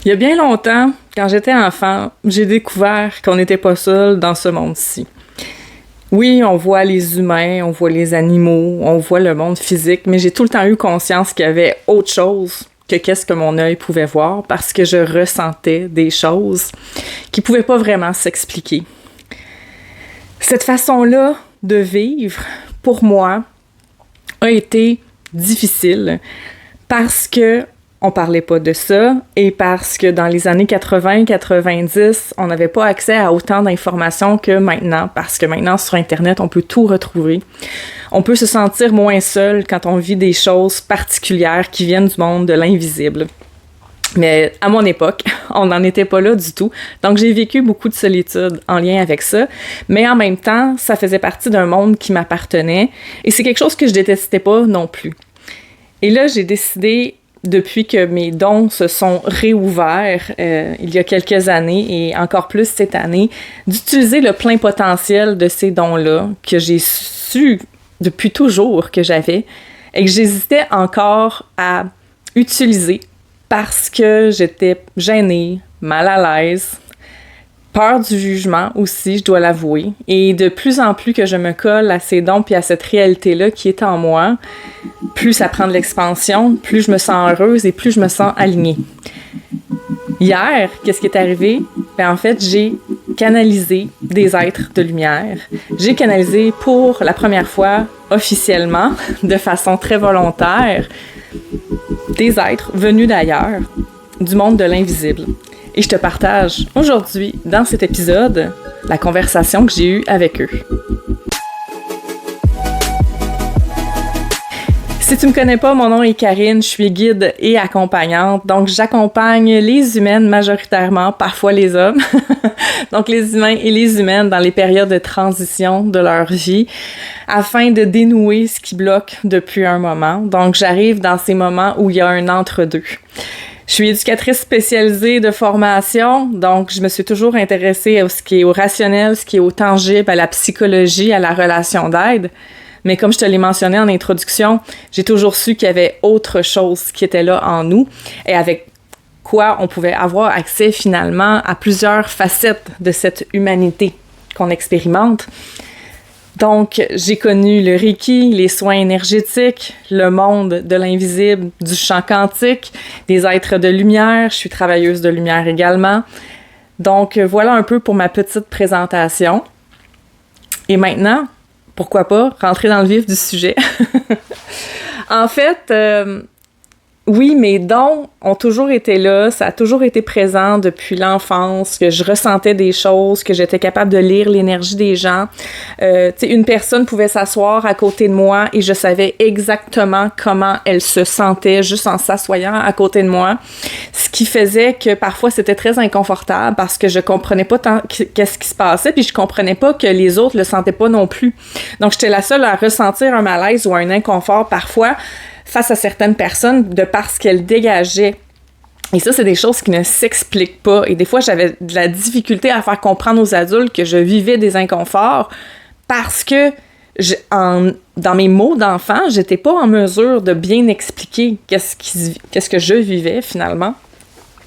Il y a bien longtemps, quand j'étais enfant, j'ai découvert qu'on n'était pas seul dans ce monde-ci. Oui, on voit les humains, on voit les animaux, on voit le monde physique, mais j'ai tout le temps eu conscience qu'il y avait autre chose que qu'est-ce que mon œil pouvait voir parce que je ressentais des choses qui ne pouvaient pas vraiment s'expliquer. Cette façon-là de vivre, pour moi, a été difficile parce que on parlait pas de ça et parce que dans les années 80-90, on n'avait pas accès à autant d'informations que maintenant, parce que maintenant, sur Internet, on peut tout retrouver. On peut se sentir moins seul quand on vit des choses particulières qui viennent du monde de l'invisible. Mais à mon époque, on n'en était pas là du tout. Donc, j'ai vécu beaucoup de solitude en lien avec ça. Mais en même temps, ça faisait partie d'un monde qui m'appartenait. Et c'est quelque chose que je détestais pas non plus. Et là, j'ai décidé, depuis que mes dons se sont réouverts il y a quelques années et encore plus cette année, d'utiliser le plein potentiel de ces dons-là que j'ai su depuis toujours que j'avais et que j'hésitais encore à utiliser parce que j'étais gênée, mal à l'aise, peur du jugement aussi, je dois l'avouer. Et de plus en plus que je me colle à ces dons puis à cette réalité-là qui est en moi, plus ça prend de l'expansion, plus je me sens heureuse et plus je me sens alignée. Hier, qu'est-ce qui est arrivé? En fait, j'ai canalisé des êtres de lumière. J'ai canalisé pour la première fois, officiellement, de façon très volontaire, des êtres venus d'ailleurs, du monde de l'invisible. Et je te partage aujourd'hui, dans cet épisode, la conversation que j'ai eue avec eux. Si tu me connais pas, mon nom est Karine, je suis guide et accompagnante, donc j'accompagne les humaines majoritairement, parfois les hommes, donc les humains et les humaines dans les périodes de transition de leur vie, afin de dénouer ce qui bloque depuis un moment. Donc j'arrive dans ces moments où il y a un entre-deux. Je suis éducatrice spécialisée de formation, donc je me suis toujours intéressée à ce qui est au rationnel, ce qui est au tangible, à la psychologie, à la relation d'aide. Mais comme je te l'ai mentionné en introduction, j'ai toujours su qu'il y avait autre chose qui était là en nous et avec quoi on pouvait avoir accès finalement à plusieurs facettes de cette humanité qu'on expérimente. Donc, j'ai connu le Reiki, les soins énergétiques, le monde de l'invisible, du champ quantique, des êtres de lumière. Je suis travailleuse de lumière également. Donc, voilà un peu pour ma petite présentation. Et maintenant, pourquoi pas rentrer dans le vif du sujet? En fait, oui, mes dons ont toujours été là, ça a toujours été présent depuis l'enfance, que je ressentais des choses, que j'étais capable de lire l'énergie des gens. Tu sais, une personne pouvait s'asseoir à côté de moi et je savais exactement comment elle se sentait juste en s'assoyant à côté de moi. Ce qui faisait que parfois c'était très inconfortable parce que je comprenais pas tant qu'est-ce qui se passait puis je comprenais pas que les autres le sentaient pas non plus. Donc j'étais la seule à ressentir un malaise ou un inconfort parfois face à certaines personnes de parce qu'elles dégageaient. Et ça, c'est des choses qui ne s'expliquent pas. Et des fois, j'avais de la difficulté à faire comprendre aux adultes que je vivais des inconforts parce que dans mes mots d'enfant, j'étais pas en mesure de bien expliquer qu'est-ce que je vivais finalement.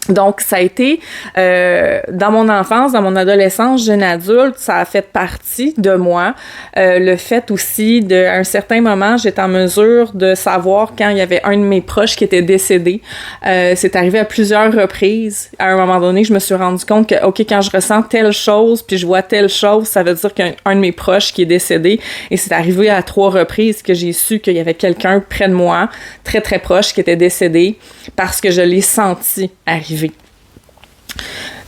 Donc, ça a été, dans mon enfance, dans mon adolescence, jeune adulte, ça a fait partie de moi. Le fait aussi, à un certain moment, j'étais en mesure de savoir quand il y avait un de mes proches qui était décédé. C'est arrivé à plusieurs reprises. À un moment donné, je me suis rendu compte que, OK, quand je ressens telle chose, puis je vois telle chose, ça veut dire qu'il y a un de mes proches qui est décédé. Et c'est arrivé à 3 reprises que j'ai su qu'il y avait quelqu'un près de moi, très, très proche, qui était décédé, parce que je l'ai senti arriver.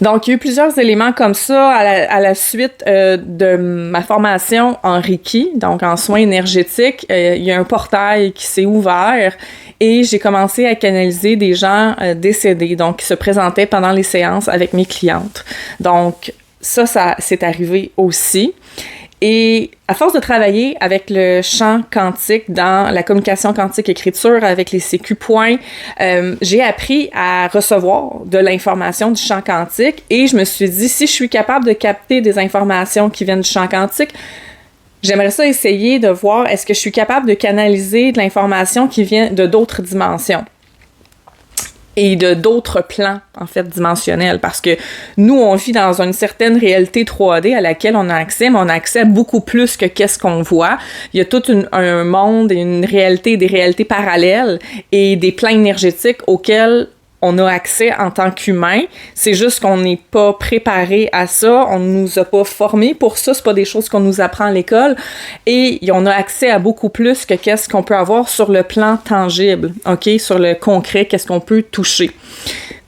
Donc, il y a eu plusieurs éléments comme ça à la suite de ma formation en Reiki, donc en soins énergétiques. Il y a un portail qui s'est ouvert et j'ai commencé à canaliser des gens décédés, donc qui se présentaient pendant les séances avec mes clientes. Donc, ça c'est arrivé aussi. Et à force de travailler avec le champ quantique dans la communication quantique écriture avec les CQ points, j'ai appris à recevoir de l'information du champ quantique et je me suis dit, si je suis capable de capter des informations qui viennent du champ quantique, j'aimerais ça essayer de voir est-ce que je suis capable de canaliser de l'information qui vient de d'autres dimensions. et de d'autres plans, en fait, dimensionnels. Parce que nous, on vit dans une certaine réalité 3D à laquelle on a accès, mais on a accès à beaucoup plus que qu'est-ce qu'on voit. Il y a tout un monde et une réalité, des réalités parallèles et des plans énergétiques auxquels on a accès en tant qu'humain. C'est juste qu'on n'est pas préparé à ça, on nous a pas formés pour ça, c'est pas des choses qu'on nous apprend à l'école, et on a accès à beaucoup plus que qu'est-ce qu'on peut avoir sur le plan tangible, OK? Sur le concret, qu'est-ce qu'on peut toucher.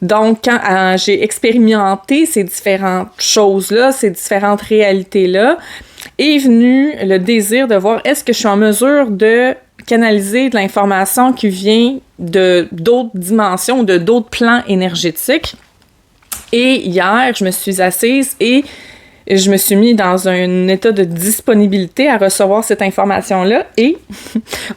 Donc, quand j'ai expérimenté ces différentes choses-là, ces différentes réalités-là, est venu le désir de voir est-ce que je suis en mesure de canaliser de l'information qui vient de d'autres dimensions, de d'autres plans énergétiques. Et hier, je me suis assise et je me suis mis dans un état de disponibilité à recevoir cette information-là. Et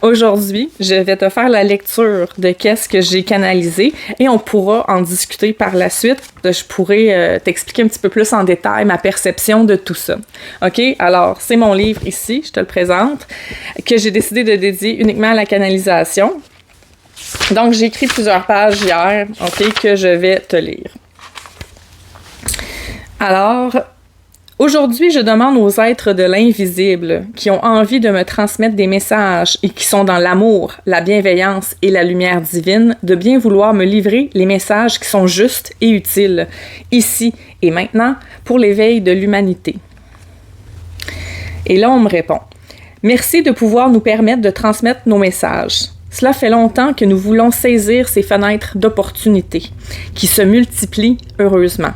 aujourd'hui, je vais te faire la lecture de qu'est-ce que j'ai canalisé et on pourra en discuter par la suite. Je pourrais t'expliquer un petit peu plus en détail ma perception de tout ça. OK? Alors, c'est mon livre ici, je te le présente, que j'ai décidé de dédier uniquement à la canalisation. Donc, j'ai écrit plusieurs pages hier, OK, que je vais te lire. Alors, aujourd'hui, je demande aux êtres de l'invisible qui ont envie de me transmettre des messages et qui sont dans l'amour, la bienveillance et la lumière divine de bien vouloir me livrer les messages qui sont justes et utiles, ici et maintenant, pour l'éveil de l'humanité. Et là, on me répond « Merci de pouvoir nous permettre de transmettre nos messages. Cela fait longtemps que nous voulons saisir ces fenêtres d'opportunités qui se multiplient heureusement.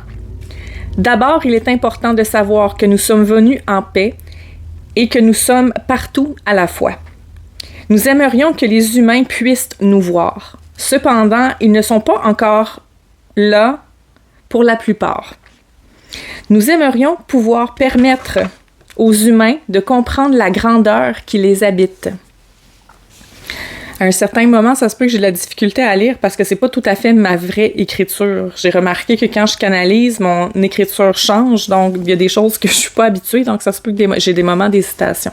D'abord, il est important de savoir que nous sommes venus en paix et que nous sommes partout à la fois. Nous aimerions que les humains puissent nous voir. Cependant, ils ne sont pas encore là pour la plupart. Nous aimerions pouvoir permettre aux humains de comprendre la grandeur qui les habite. À un certain moment, ça se peut que j'ai de la difficulté à lire parce que c'est pas tout à fait ma vraie écriture. J'ai remarqué que quand je canalise, mon écriture change, donc il y a des choses que je suis pas habituée, donc ça se peut que j'ai des moments d'hésitation.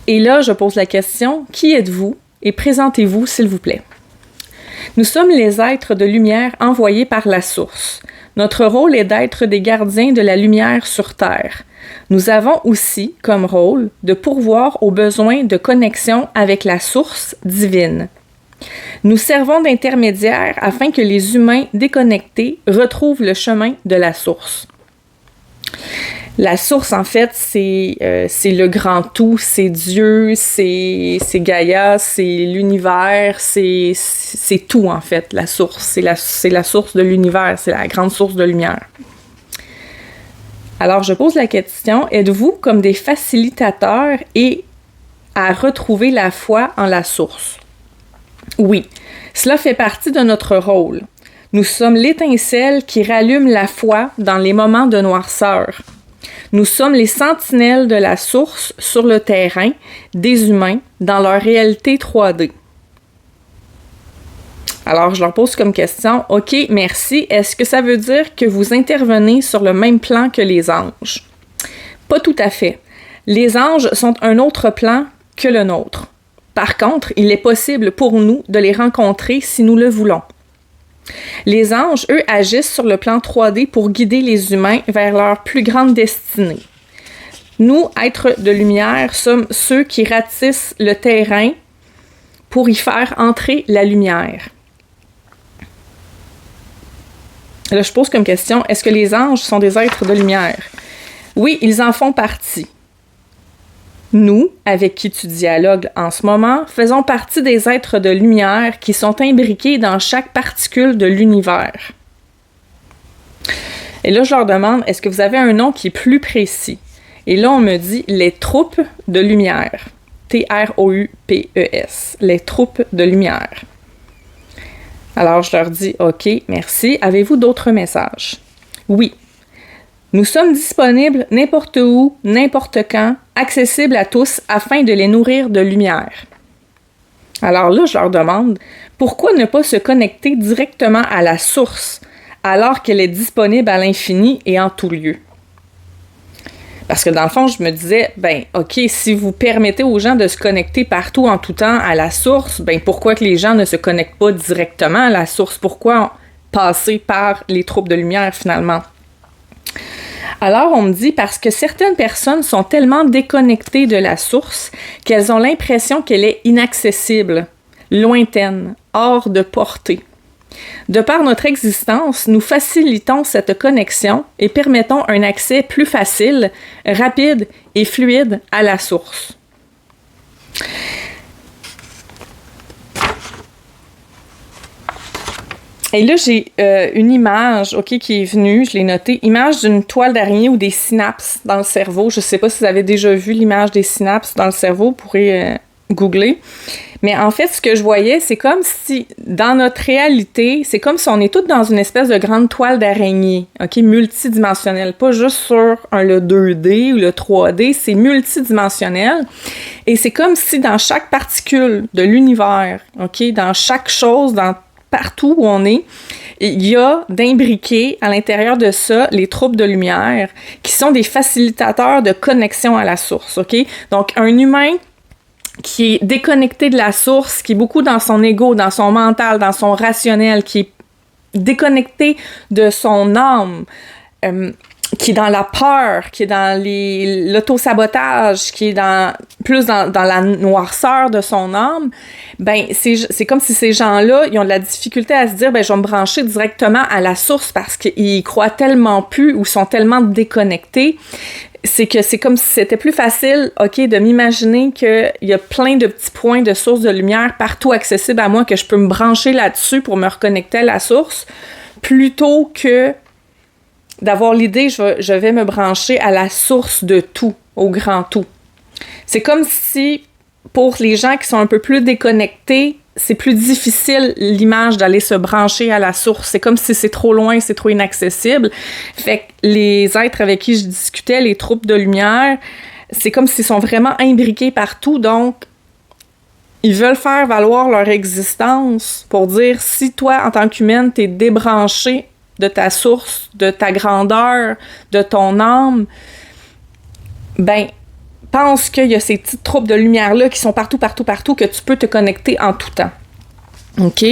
Et là, je pose la question, qui êtes-vous? Et présentez-vous, s'il vous plaît. Nous sommes les êtres de lumière envoyés par la source. Notre rôle est d'être des gardiens de la lumière sur Terre. Nous avons aussi comme rôle de pourvoir aux besoins de connexion avec la source divine. Nous servons d'intermédiaires afin que les humains déconnectés retrouvent le chemin de la source. La source, en fait, c'est le grand tout, c'est Dieu, c'est Gaïa, c'est l'univers, c'est tout, en fait, la source. C'est la source de l'univers, c'est la grande source de lumière. Alors, je pose la question, êtes-vous comme des facilitateurs et à retrouver la foi en la source? Oui, cela fait partie de notre rôle. Nous sommes l'étincelle qui rallume la foi dans les moments de noirceur. Nous sommes les sentinelles de la source sur le terrain des humains dans leur réalité 3D. Alors, je leur pose comme question, « OK, merci. Est-ce que ça veut dire que vous intervenez sur le même plan que les anges? » Pas tout à fait. Les anges sont un autre plan que le nôtre. Par contre, il est possible pour nous de les rencontrer si nous le voulons. Les anges, eux, agissent sur le plan 3D pour guider les humains vers leur plus grande destinée. Nous, êtres de lumière, sommes ceux qui ratissent le terrain pour y faire entrer la lumière. Là, je pose comme question, est-ce que les anges sont des êtres de lumière? Oui, ils en font partie. Nous, avec qui tu dialogues en ce moment, faisons partie des êtres de lumière qui sont imbriqués dans chaque particule de l'univers. Et là, je leur demande, est-ce que vous avez un nom qui est plus précis? Et là, on me dit les troupes de lumière. T-R-O-U-P-E-S. Les troupes de lumière. Alors, je leur dis, OK, merci. Avez-vous d'autres messages? Oui. Nous sommes disponibles n'importe où, n'importe quand, accessibles à tous afin de les nourrir de lumière. Alors là, je leur demande, pourquoi ne pas se connecter directement à la source alors qu'elle est disponible à l'infini et en tout lieu? Parce que dans le fond, je me disais, ben OK, si vous permettez aux gens de se connecter partout en tout temps à la source, ben pourquoi que les gens ne se connectent pas directement à la source? Pourquoi passer par les troupes de lumière finalement? Alors, on me dit parce que certaines personnes sont tellement déconnectées de la source qu'elles ont l'impression qu'elle est inaccessible, lointaine, hors de portée. De par notre existence, nous facilitons cette connexion et permettons un accès plus facile, rapide et fluide à la source. Et là, j'ai une image, OK, qui est venue, je l'ai notée, image d'une toile d'araignée ou des synapses dans le cerveau. Je ne sais pas si vous avez déjà vu l'image des synapses dans le cerveau, vous pourrez googler. Mais en fait, ce que je voyais, c'est comme si, dans notre réalité, c'est comme si on est tous dans une espèce de grande toile d'araignée, OK, multidimensionnelle, pas juste sur le 2D ou le 3D, c'est multidimensionnel. Et c'est comme si dans chaque particule de l'univers, OK, dans chaque chose, partout où on est, il y a d'imbriqués à l'intérieur de ça les troupes de lumière qui sont des facilitateurs de connexion à la source, OK? Donc, un humain qui est déconnecté de la source, qui est beaucoup dans son ego, dans son mental, dans son rationnel, qui est déconnecté de son âme, qui est dans la peur, qui est dans l'autosabotage, qui est plus dans la noirceur de son âme, ben c'est comme si ces gens-là, ils ont de la difficulté à se dire, ben je vais me brancher directement à la source parce qu'ils croient tellement plus ou sont tellement déconnectés. C'est comme si c'était plus facile, OK, de m'imaginer qu'il y a plein de petits points de source de lumière partout accessibles à moi, que je peux me brancher là-dessus pour me reconnecter à la source, plutôt que d'avoir l'idée, je vais me brancher à la source de tout, au grand tout. C'est comme si, pour les gens qui sont un peu plus déconnectés, c'est plus difficile, l'image, d'aller se brancher à la source. C'est comme si c'est trop loin, c'est trop inaccessible. Fait que les êtres avec qui je discutais, les troupes de lumière, c'est comme s'ils sont vraiment imbriqués partout, donc ils veulent faire valoir leur existence pour dire, si toi, en tant qu'humaine, t'es débranché de ta source, de ta grandeur, de ton âme, ben, pense qu'il y a ces petites troupes de lumière-là qui sont partout, que tu peux te connecter en tout temps. OK?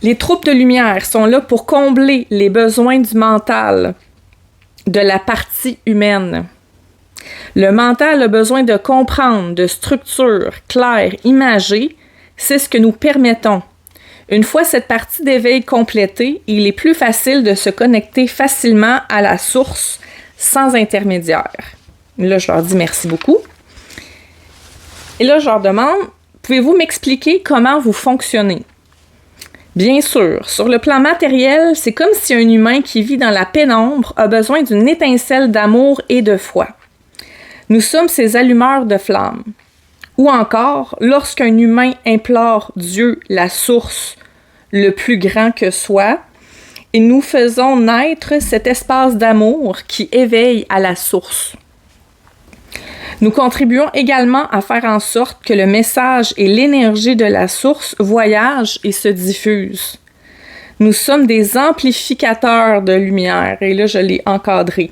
Les troupes de lumière sont là pour combler les besoins du mental, de la partie humaine. Le mental a besoin de comprendre, de structure claire, imagée. C'est ce que nous permettons. Une fois cette partie d'éveil complétée, il est plus facile de se connecter facilement à la source sans intermédiaire. Là, je leur dis merci beaucoup. Et là, je leur demande, pouvez-vous m'expliquer comment vous fonctionnez? Bien sûr, sur le plan matériel, c'est comme si un humain qui vit dans la pénombre a besoin d'une étincelle d'amour et de foi. Nous sommes ces allumeurs de flammes. Ou encore, lorsqu'un humain implore Dieu, la source, le plus grand que soi, et nous faisons naître cet espace d'amour qui éveille à la source. Nous contribuons également à faire en sorte que le message et l'énergie de la source voyagent et se diffusent. Nous sommes des amplificateurs de lumière, et là je l'ai encadré,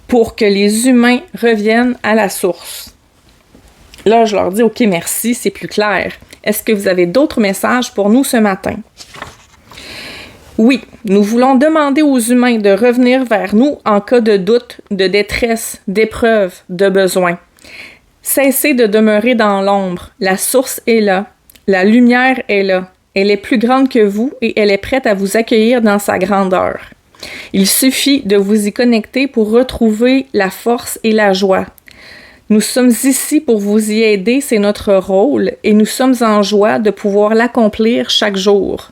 pour que les humains reviennent à la source. Là, je leur dis, OK, merci, c'est plus clair. Est-ce que vous avez d'autres messages pour nous ce matin? Oui, nous voulons demander aux humains de revenir vers nous en cas de doute, de détresse, d'épreuve, de besoin. Cessez de demeurer dans l'ombre. La source est là. La lumière est là. Elle est plus grande que vous et elle est prête à vous accueillir dans sa grandeur. Il suffit de vous y connecter pour retrouver la force et la joie. Nous sommes ici pour vous y aider, c'est notre rôle, et nous sommes en joie de pouvoir l'accomplir chaque jour.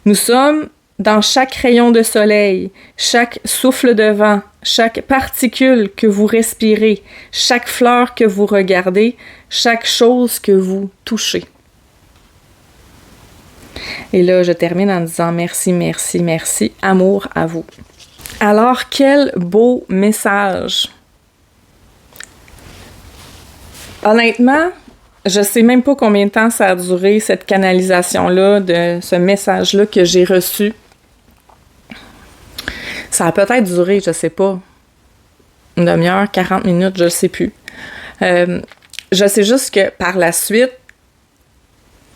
Nous sommes dans chaque rayon de soleil, chaque souffle de vent, chaque particule que vous respirez, chaque fleur que vous regardez, chaque chose que vous touchez. Et là, je termine en disant merci, merci, merci, amour à vous. Alors, quel beau message! Honnêtement, je sais même pas combien de temps ça a duré, cette canalisation-là, de ce message-là que j'ai reçu. Ça a peut-être duré, je sais pas, une demi-heure, 40 minutes, je ne sais plus. Je sais juste que par la suite,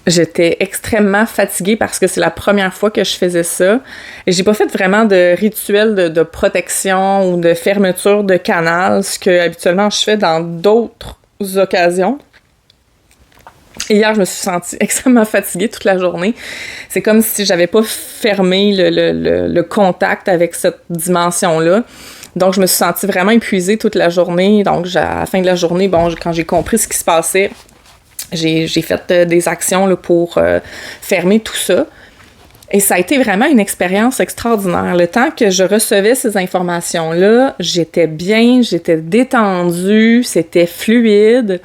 j'étais extrêmement fatiguée parce que c'est la première fois que je faisais ça. Et j'ai pas fait vraiment de rituel de protection ou de fermeture de canal, ce que habituellement je fais dans d'autres occasions. Et hier, je me suis sentie extrêmement fatiguée toute la journée. C'est comme si j'avais pas fermé le contact avec cette dimension-là. Donc, je me suis sentie vraiment épuisée toute la journée. Donc, à la fin de la journée, quand j'ai compris ce qui se passait, j'ai fait des actions là, pour fermer tout ça. Et ça a été vraiment une expérience extraordinaire. Le temps que je recevais ces informations-là, j'étais bien, j'étais détendue, c'était fluide.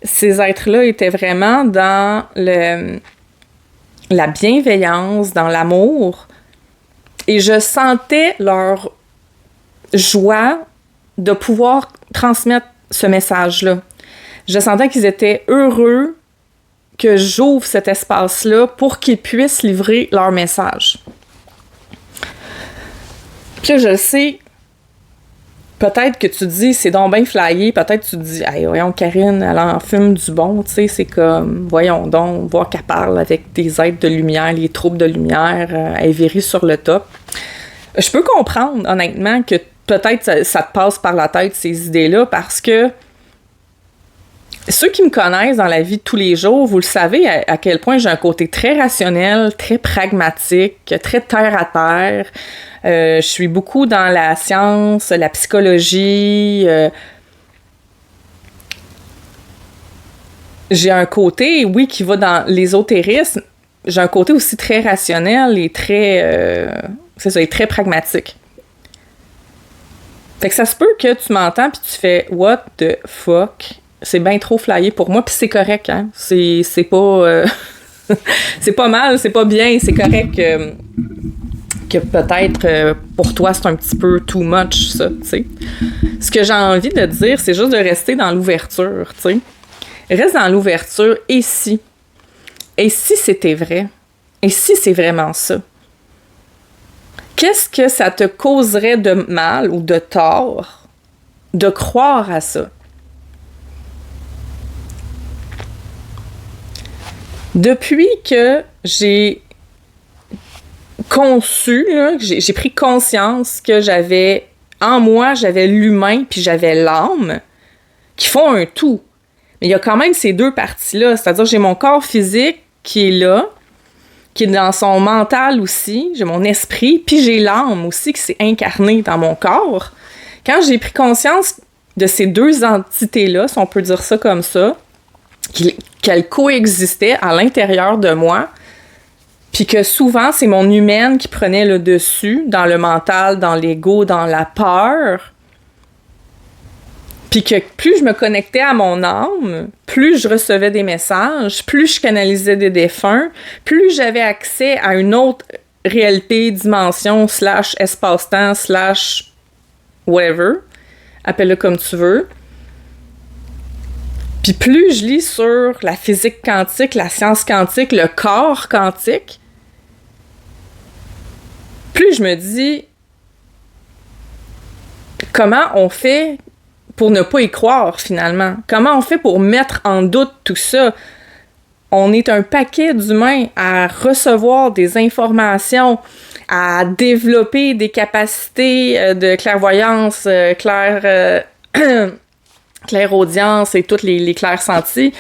Ces êtres-là étaient vraiment dans la bienveillance, dans l'amour. Et je sentais leur joie de pouvoir transmettre ce message-là. Je sentais qu'ils étaient heureux que j'ouvre cet espace-là pour qu'ils puissent livrer leur message. Puis là, je sais, peut-être que tu dis, c'est donc bien flyé, peut-être que tu dis, hey, voyons, Karine, elle en fume du bon, tu sais, c'est comme, voyons donc, voir qu'elle parle avec des êtres de lumière, les troupes de lumière, elle est virée sur le top. Je peux comprendre, honnêtement, que peut-être ça te passe par la tête, ces idées-là, parce que ceux qui me connaissent dans la vie de tous les jours, vous le savez à quel point j'ai un côté très rationnel, très pragmatique, très terre-à-terre. Je suis beaucoup dans la science, la psychologie. J'ai un côté, oui, qui va dans l'ésotérisme. J'ai un côté aussi très rationnel et très, très pragmatique. Fait que ça se peut que tu m'entends puis tu fais « What the fuck? » C'est bien trop flyé pour moi, puis c'est correct, hein? C'est pas... c'est pas mal, c'est pas bien, c'est correct que peut-être pour toi, c'est un petit peu too much, ça, tu sais. Ce que j'ai envie de dire, c'est juste de rester dans l'ouverture, tu sais. Reste dans l'ouverture, et si? Et si c'était vrai? Et si c'est vraiment ça? Qu'est-ce que ça te causerait de mal ou de tort de croire à ça? Depuis que j'ai conçu, là, j'ai pris conscience que j'avais l'humain puis j'avais l'âme qui font un tout. Mais il y a quand même ces deux parties-là, c'est-à-dire j'ai mon corps physique qui est là, qui est dans son mental aussi, j'ai mon esprit, puis j'ai l'âme aussi qui s'est incarnée dans mon corps. Quand j'ai pris conscience de ces deux entités-là, si on peut dire ça comme ça, qu'elles coexistaient à l'intérieur de moi, puis que souvent, c'est mon humaine qui prenait le dessus dans le mental, dans l'ego, dans la peur, puis que plus je me connectais à mon âme, plus je recevais des messages, plus je canalisais des défunts, plus j'avais accès à une autre réalité, dimension, / espace-temps, / whatever, appelle-le comme tu veux. Puis plus je lis sur la physique quantique, la science quantique, le corps quantique, plus je me dis comment on fait pour ne pas y croire finalement? Comment on fait pour mettre en doute tout ça? On est un paquet d'humains à recevoir des informations, à développer des capacités de clairvoyance, clairaudience et toutes les clairsentis.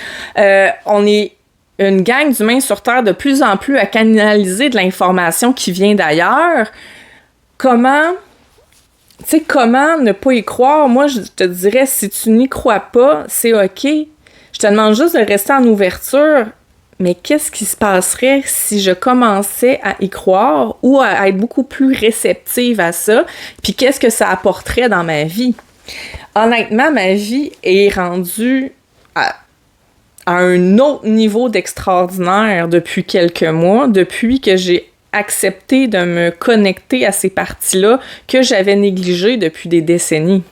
On est une gang d'humains sur Terre de plus en plus à canaliser de l'information qui vient d'ailleurs. Comment ne pas y croire? Moi, je te dirais, si tu n'y crois pas, c'est OK. Je te demande juste de rester en ouverture. Mais qu'est-ce qui se passerait si je commençais à y croire ou à être beaucoup plus réceptive à ça? Puis qu'est-ce que ça apporterait dans ma vie? Honnêtement, ma vie est rendue à un autre niveau d'extraordinaire depuis quelques mois, depuis que j'ai accepté de me connecter à ces parties-là que j'avais négligées depuis des décennies.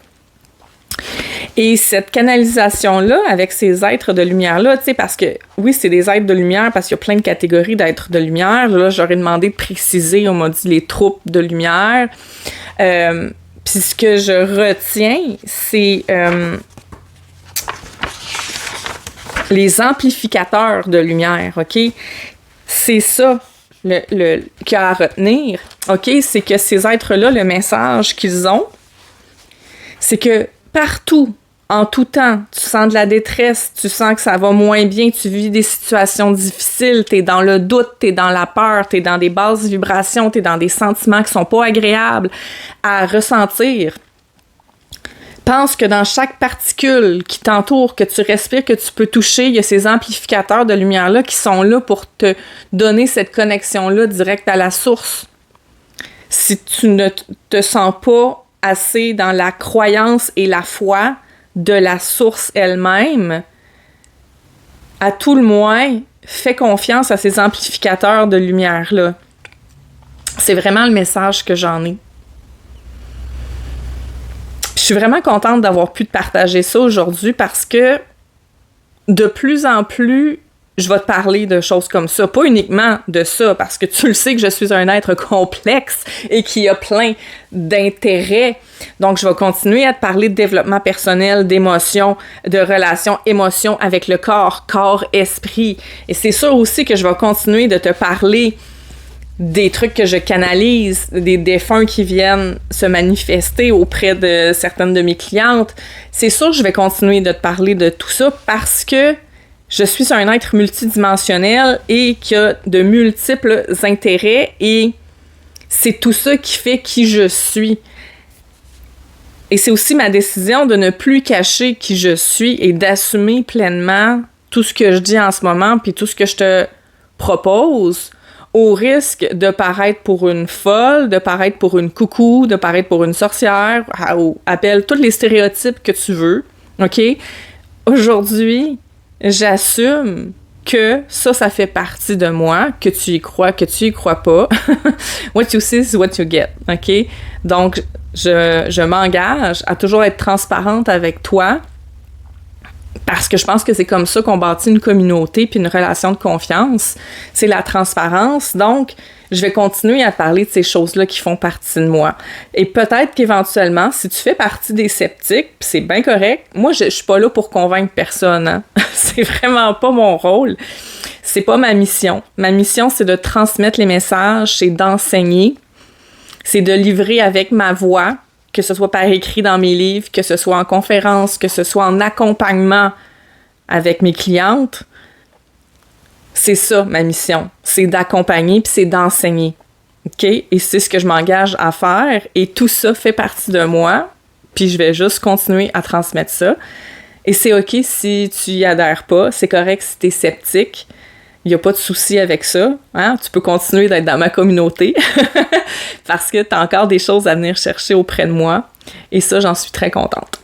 Et cette canalisation-là, avec ces êtres de lumière-là, tu sais, parce que, oui, c'est des êtres de lumière, parce qu'il y a plein de catégories d'êtres de lumière. Là, j'aurais demandé de préciser, on m'a dit les troupes de lumière. Puis ce que je retiens, c'est les amplificateurs de lumière, OK? C'est ça qu'il y a à retenir, OK? C'est que ces êtres-là, le message qu'ils ont, c'est que partout, en tout temps, tu sens de la détresse, tu sens que ça va moins bien, tu vis des situations difficiles, t'es dans le doute, t'es dans la peur, t'es dans des basses vibrations, t'es dans des sentiments qui sont pas agréables à ressentir. Pense que dans chaque particule qui t'entoure, que tu respires, que tu peux toucher, il y a ces amplificateurs de lumière-là qui sont là pour te donner cette connexion-là directe à la source. Si tu ne te sens pas assez dans la croyance et la foi de la source elle-même, à tout le moins, fais confiance à ces amplificateurs de lumière-là. C'est vraiment le message que j'en ai. Je suis vraiment contente d'avoir pu te partager ça aujourd'hui parce que de plus en plus, je vais te parler de choses comme ça. Pas uniquement de ça, parce que tu le sais que je suis un être complexe et qui a plein d'intérêts. Donc, je vais continuer à te parler de développement personnel, d'émotions, de relations, émotions avec le corps, corps-esprit. Et c'est sûr aussi que je vais continuer de te parler des trucs que je canalise, des défunts qui viennent se manifester auprès de certaines de mes clientes. C'est sûr que je vais continuer de te parler de tout ça parce que je suis un être multidimensionnel et qui a de multiples intérêts et c'est tout ça qui fait qui je suis. Et c'est aussi ma décision de ne plus cacher qui je suis et d'assumer pleinement tout ce que je dis en ce moment puis tout ce que je te propose au risque de paraître pour une folle, de paraître pour une coucou, de paraître pour une sorcière, appelle tous les stéréotypes que tu veux, OK? Aujourd'hui, j'assume que ça fait partie de moi, que tu y crois pas. What you see is what you get, OK? Donc, je m'engage à toujours être transparente avec toi parce que je pense que c'est comme ça qu'on bâtit une communauté puis une relation de confiance. C'est la transparence. Donc, je vais continuer à parler de ces choses-là qui font partie de moi. Et peut-être qu'éventuellement, si tu fais partie des sceptiques, puis c'est bien correct, moi, je suis pas là pour convaincre personne. Hein? C'est vraiment pas mon rôle. C'est pas ma mission. Ma mission, c'est de transmettre les messages, c'est d'enseigner, c'est de livrer avec ma voix, que ce soit par écrit dans mes livres, que ce soit en conférence, que ce soit en accompagnement avec mes clientes. C'est ça, ma mission. C'est d'accompagner puis c'est d'enseigner. OK? Et c'est ce que je m'engage à faire. Et tout ça fait partie de moi. Puis je vais juste continuer à transmettre ça. Et c'est OK si tu y adhères pas. C'est correct si t'es sceptique. Il n'y a pas de souci avec ça. Hein? Tu peux continuer d'être dans ma communauté parce que tu as encore des choses à venir chercher auprès de moi. Et ça, j'en suis très contente.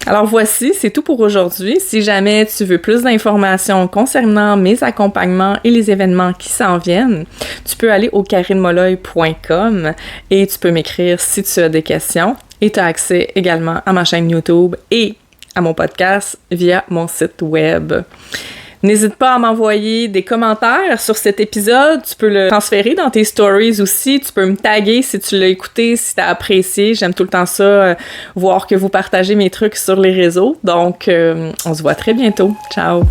Alors voici, c'est tout pour aujourd'hui. Si jamais tu veux plus d'informations concernant mes accompagnements et les événements qui s'en viennent, tu peux aller au karinemolloy.com et tu peux m'écrire si tu as des questions. Et tu as accès également à ma chaîne YouTube et à mon podcast via mon site web. N'hésite pas à m'envoyer des commentaires sur cet épisode. Tu peux le transférer dans tes stories aussi. Tu peux me taguer si tu l'as écouté, si tu as apprécié. J'aime tout le temps ça, voir que vous partagez mes trucs sur les réseaux. Donc, on se voit très bientôt. Ciao!